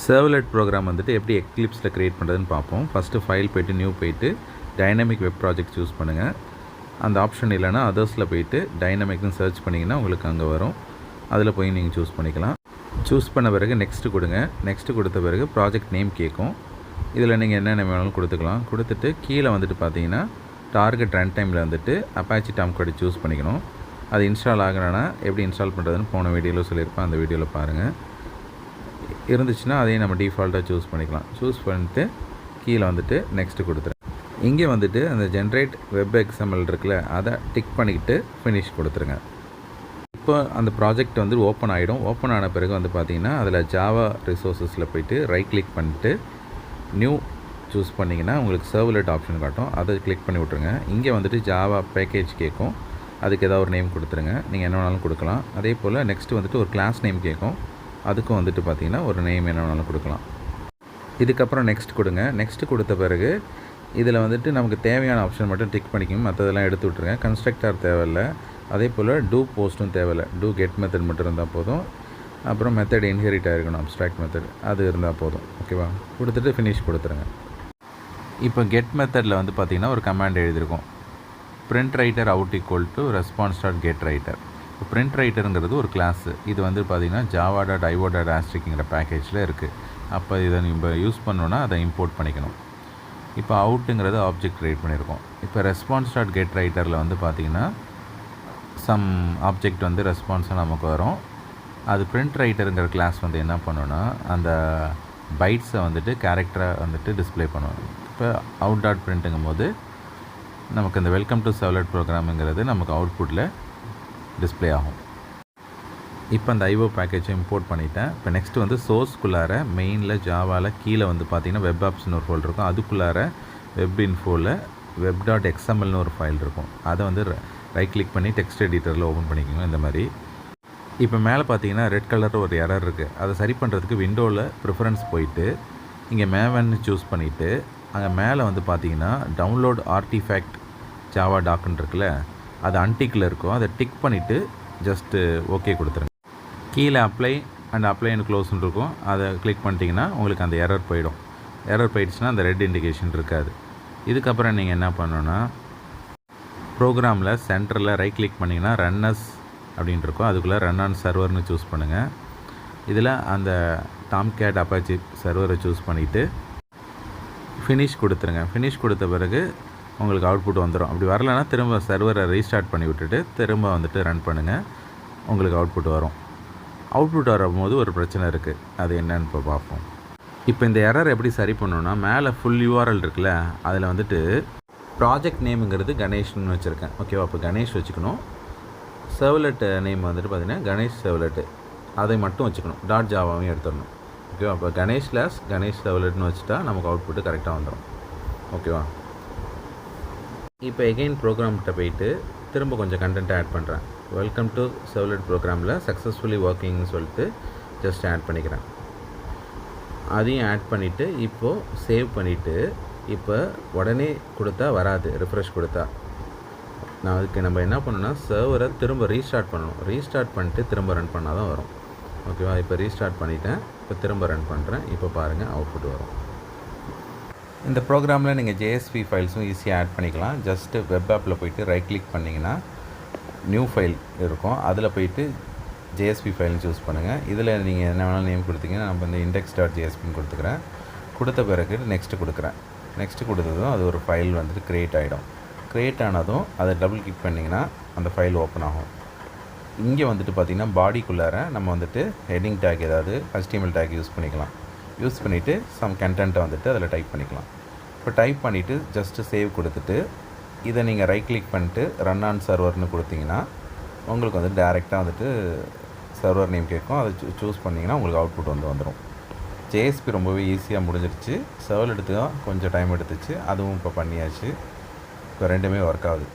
Servlet program வந்துட்டு எப்படி எக்லிப்ஸில் create பண்ணுறதுன்னு பார்ப்போம். ஃபஸ்ட்டு ஃபைல் போய்ட்டு நியூ போய்ட்டு டைனமிக் வெப் ப்ராஜெக்ட் சூஸ் பண்ணுங்கள். அந்த ஆப்ஷன் இல்லைனா அதர்ஸில் போய்ட்டு டைனமிக்னு சர்ச் பண்ணிங்கன்னா உங்களுக்கு அங்கே வரும். அதில் போய் நீங்கள் சூஸ் பண்ணிக்கலாம். சூஸ் பண்ண பிறகு நெக்ஸ்ட்டு கொடுங்க. நெக்ஸ்ட்டு கொடுத்த பிறகு ப்ராஜெக்ட் நேம் கேட்கும். இதில் நீங்கள் என்னென்ன வேணாலும் கொடுத்துக்கலாம். கொடுத்துட்டு கீழே வந்துட்டு பார்த்தீங்கன்னா டார்கெட் ரன் டைமில் வந்துட்டு அப்பாச்சி டாம்கார்டு சூஸ் பண்ணிக்கணும். அது இன்ஸ்டால் ஆகலைன்னா எப்படி இன்ஸ்டால் பண்ணுறதுன்னு போன வீடியோவில் சொல்லியிருப்பேன். அந்த வீடியோவில் பாருங்கள். இருந்துச்சுன்னா அதையும் நம்ம டிஃபால்ட்டாக சூஸ் பண்ணிக்கலாம். சூஸ் பண்ணிட்டு கீழே வந்துட்டு நெக்ஸ்ட்டு கொடுத்துருங்க. இங்கே வந்துட்டு அந்த ஜென்ரேட் வெப் எக்ஸ்எம்எல் இருக்குல்ல, அதை டிக் பண்ணிக்கிட்டு ஃபினிஷ் கொடுத்துருங்க. இப்போ அந்த ப்ராஜெக்ட் வந்து ஓப்பன் ஆகிடும். ஓப்பன் ஆன பிறகு வந்து பார்த்திங்கன்னா அதில் ஜாவா ரிசோர்ஸஸில் போய்ட்டு ரைட் கிளிக் பண்ணிட்டு நியூ சூஸ் பண்ணிங்கன்னா உங்களுக்கு சர்வ்லெட் ஆப்ஷன் காட்டும். அதை கிளிக் பண்ணி விட்ருங்க. இங்கே வந்துட்டு ஜாவா பேக்கேஜ் கேட்கும். அதுக்கு ஏதாவது ஒரு நேம் கொடுத்துருங்க. நீங்கள் என்ன வேணாலும் கொடுக்கலாம். அதே போல் நெக்ஸ்ட்டு வந்துட்டு ஒரு கிளாஸ் நேம் கேட்கும். அதுக்கும் வந்துட்டு பார்த்திங்கன்னா ஒரு நேம் என்ன வேணாலும் கொடுக்கலாம். இதுக்கப்புறம் நெக்ஸ்ட் கொடுங்க. நெக்ஸ்ட்டு கொடுத்த பிறகு இதில் வந்துட்டு நமக்கு தேவையான ஆப்ஷன் மட்டும் டிக் பண்ணிக்கணும். மற்றதெல்லாம் எடுத்து விட்ருங்க. கன்ஸ்ட்ரக்டர் தேவையில்லை. அதே போல் டூ போஸ்ட்டும் தேவையில்லை. டூ கெட் மெத்தட் மட்டும் இருந்தால் போதும். அப்புறம் மெத்தட் இன்ஹெரிட் ஆகிருக்கணும், அப்ஸ்ட்ராக்ட் மெத்தட், அது இருந்தால் போதும். ஓகேவா? கொடுத்துட்டு ஃபினிஷ் கொடுத்துருங்க. இப்போ கெட் மெத்தடில் வந்து பார்த்திங்கன்னா ஒரு கமாண்ட் எழுதியிருக்கும். Print writer out equal to response dot get writer. இப்போ பிரிண்ட் ரைட்டருங்கிறது ஒரு கிளாஸு. இது வந்து பார்த்திங்கன்னா ஜாவா டாட் ஐஓ டாட் ஆஸ்ட்ரிக்ங்கிற பேக்கேஜில் இருக்குது. அப்போ இதை நம்ம யூஸ் பண்ணோன்னா அதை இம்போர்ட் பண்ணிக்கணும். இப்போ அவுட்டுங்கிறது ஆப்ஜெக்ட் க்ரியேட் பண்ணியிருக்கோம். இப்போ ரெஸ்பான்ஸ் டாட் கெட் ரைட்டரில் வந்து பார்த்திங்கன்னா சம் ஆப்ஜெக்ட் வந்து ரெஸ்பான்ஸாக நமக்கு வரும். அது பிரிண்ட் ரைட்டருங்கிற கிளாஸ் வந்து என்ன பண்ணோன்னா அந்த பைட்ஸை வந்துட்டு கேரக்டராக வந்துட்டு டிஸ்பிளே பண்ணுவோம். இப்போ அவுட் டாட் பிரிண்ட்டுங்கும் போது நமக்கு இந்த வெல்கம் டு சர்வ்லெட் ப்ரோக்ராமுங்கிறது நமக்கு அவுட்புட்டில் டிஸ்பிளே ஆகும். இப்போ அந்த ஐஓ பேக்கேஜை இம்போர்ட் பண்ணிட்டேன். இப்போ நெக்ஸ்ட்டு வந்து சோர்ஸ்குள்ளார மெயினில் ஜாவாவில் கீழே வந்து பார்த்திங்கன்னா வெப் ஆப்ஸ்னு ஒரு ஃபோல்டர் இருக்கும். அதுக்குள்ளார வெப் இன்ஃபோவில் வெப் டாட் எக்ஸ்எம்எல்னு ஒரு ஃபைல் இருக்கும். அதை வந்து ரைட் கிளிக் பண்ணி டெக்ஸ்ட் எடிட்டரில் ஓப்பன் பண்ணிக்கோங்க. இந்த மாதிரி இப்போ மேலே பார்த்தீங்கன்னா ரெட் கலரில் ஒரு எரர் இருக்குது. அதை சரி பண்ணுறதுக்கு விண்டோவில் ப்ரிஃபரன்ஸ் போயிட்டு இங்கே மேவன்னு சூஸ் பண்ணிவிட்டு அங்கே மேலே வந்து பார்த்தீங்கன்னா டவுன்லோட் ஆர்டிஃபேக்ட் ஜாவா டாக்குன்னு இருக்குல்ல, அது அன்டிக்கில் இருக்கும். அதை டிக் பண்ணிவிட்டு ஜஸ்ட்டு ஓகே கொடுத்துருங்க. கீழே அப்ளை அண்ட் க்ளோஸ்ன்னு இருக்கும். அதை கிளிக் பண்ணிட்டீங்கன்னா உங்களுக்கு அந்த எரர் போயிடும். எரர் போயிடுச்சுன்னா அந்த ரெட் இண்டிகேஷன் இருக்காது. இதுக்கப்புறம் நீங்கள் என்ன பண்ணணுன்னா ப்ரோக்ராமில் சென்டரில் ரைட் கிளிக் பண்ணிங்கன்னா ரன்னர்ஸ் அப்படின்னு இருக்கும். அதுக்குள்ளே ரன் ஆன் சர்வர்னு சூஸ் பண்ணுங்கள். இதில் அந்த டாம்கேட் அப்பாச்சி சர்வரை சூஸ் பண்ணிவிட்டு ஃபினிஷ் கொடுத்துருங்க. ஃபினிஷ் கொடுத்த பிறகு உங்களுக்கு அவுட்புட் வந்துடும். அப்படி வரலைன்னா திரும்ப சர்வரை ரீஸ்டார்ட் பண்ணி விட்டுட்டு திரும்ப வந்துட்டு ரன் பண்ணுங்கள். உங்களுக்கு அவுட்புட் வரும். அவுட்புட் வரும்போது ஒரு பிரச்சனை இருக்குது. அது என்னன்னு இப்போ பார்ப்போம். இப்போ இந்த எரர் எப்படி சரி பண்ணணுன்னா மேலே ஃபுல் யூஆர்எல் இருக்குல்ல, அதில் வந்துட்டு ப்ராஜெக்ட் நேமுங்கிறது கணேஷ்னு வச்சுருக்கேன். ஓகேவா? இப்போ கணேஷ் வச்சுக்கணும். சர்வ்லெட் நேம் வந்துட்டு பார்த்திங்கன்னா கணேஷ் சர்வ்லெட்டு, அதை மட்டும் வச்சுக்கணும். டாட் ஜாவாவையும் எடுத்துடணும். ஓகேவா? இப்போ கணேஷ் சர்வ்லெட்னு வச்சுட்டா நமக்கு அவுட்புட்டு கரெக்டாக வந்துடும். ஓகேவா? இப்போ எகெயின் ப்ரோக்ராம்கிட்ட போயிட்டு திரும்ப கொஞ்சம் கண்டென்ட் ஆட் பண்ணுறேன். வெல்கம் டு சர்வ்லெட் ப்ரோக்ராமில் சக்ஸஸ்ஃபுல்லி ஒர்க்கிங்னு சொல்லிட்டு ஜஸ்ட் ஆட் பண்ணிக்கிறேன். அதையும் ஆட் பண்ணிவிட்டு இப்போது சேவ் பண்ணிவிட்டு இப்போ உடனே கொடுத்தா வராது. ரிஃப்ரெஷ் கொடுத்தா நான் அதுக்கு நம்ம என்ன பண்ணணும்னா சர்வரை திரும்ப ரீஸ்டார்ட் பண்ணணும். ரீஸ்டார்ட் பண்ணிட்டு திரும்ப ரன் பண்ணால் தான் வரும். ஓகேவா? இப்போ ரீஸ்டார்ட் பண்ணிவிட்டேன். இப்போ திரும்ப ரன் பண்ணுறேன். இப்போ பாருங்கள் அவுட்புட் வரும். இந்த ப்ரோக்ராமில் நீங்கள் ஜேஎஸ்பி ஃபைல்ஸும் ஈஸியாக ஆட் பண்ணிக்கலாம். ஜஸ்ட்டு வெப் ஆப்பில் போய்ட்டு ரைட் கிளிக் பண்ணிங்கன்னா நியூ ஃபைல் இருக்கும். அதில் போய்ட்டு ஜேஎஸ்பி ஃபைல்னு சூஸ் பண்ணுங்கள். இதில் நீங்கள் என்ன வேணாலும் நேம் கொடுத்தீங்கன்னா நம்ம இந்த இண்டெக்ஸ் டாட் ஜேஎஸ்பின்னு கொடுத்துக்கிறேன். கொடுத்த பிறகு நெக்ஸ்ட்டு கொடுக்குறேன். நெக்ஸ்ட்டு கொடுத்ததும் அது ஒரு ஃபைல் வந்துட்டு க்ரியேட் ஆகிடும். க்ரியேட் ஆனதும் அதை டபுள் கிளிக் பண்ணிங்கன்னா அந்த ஃபைல் ஓப்பன் ஆகும். இங்கே வந்துட்டு பார்த்திங்கன்னா பாடிக்குள்ளார நம்ம வந்துட்டு ஹெட்டிங் டேக் ஏதாவது HTML டேக் யூஸ் பண்ணிக்கலாம். யூஸ் பண்ணிவிட்டு சம் கண்டென்ட்டை வந்துட்டு அதில் டைப் பண்ணிக்கலாம். இப்போ டைப் பண்ணிவிட்டு ஜஸ்ட்டு சேவ் கொடுத்துட்டு இதை நீங்கள் ரைட் கிளிக் பண்ணிட்டு ரன் ஆன் சர்வர்னு கொடுத்தீங்கன்னா உங்களுக்கு வந்து டேரெக்டாக வந்துட்டு சர்வர் நேம் கேட்கும். அதை சூஸ் பண்ணிங்கன்னா உங்களுக்கு அவுட்புட் வந்துடும். ஜேஎஸ்பி ரொம்பவே ஈஸியாக முடிஞ்சிருச்சு. சர்வர் எடுத்து தான் கொஞ்சம் டைம் எடுத்துச்சு. அதுவும் இப்போ பண்ணியாச்சு. இப்போ ரெண்டுமே ஒர்க் ஆகுது.